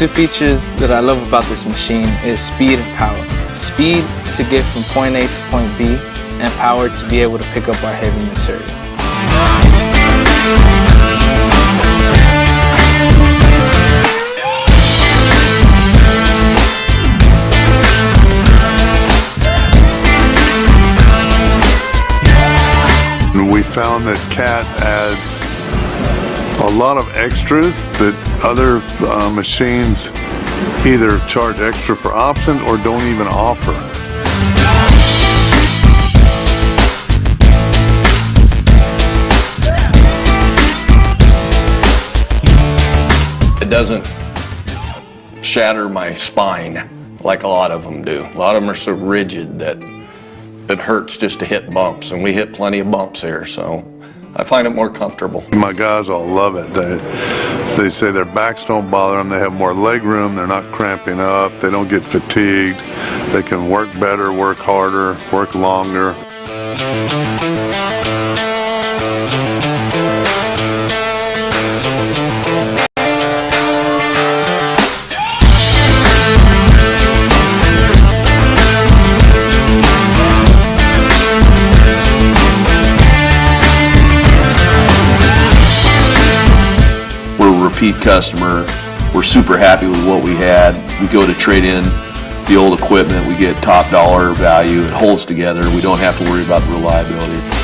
Two features that I love about this machine is speed and power. Speed to get from point A to point B, and power to be able to pick up our heavy material. We found that CAT adds a lot of extras that other machines either charge extra for options or don't even offer. It doesn't shatter my spine like a lot of them do. A lot of them are so rigid that it hurts just to hit bumps, and we hit plenty of bumps here, so I find it more comfortable. My guys all love it. They say their backs don't bother them, they have more leg room, they're not cramping up, they don't get fatigued, they can work better, work harder, work longer. Repeat customer. We're super happy with what we had. We go to trade in the old equipment, we get top dollar value. It holds together. We don't have to worry about the reliability.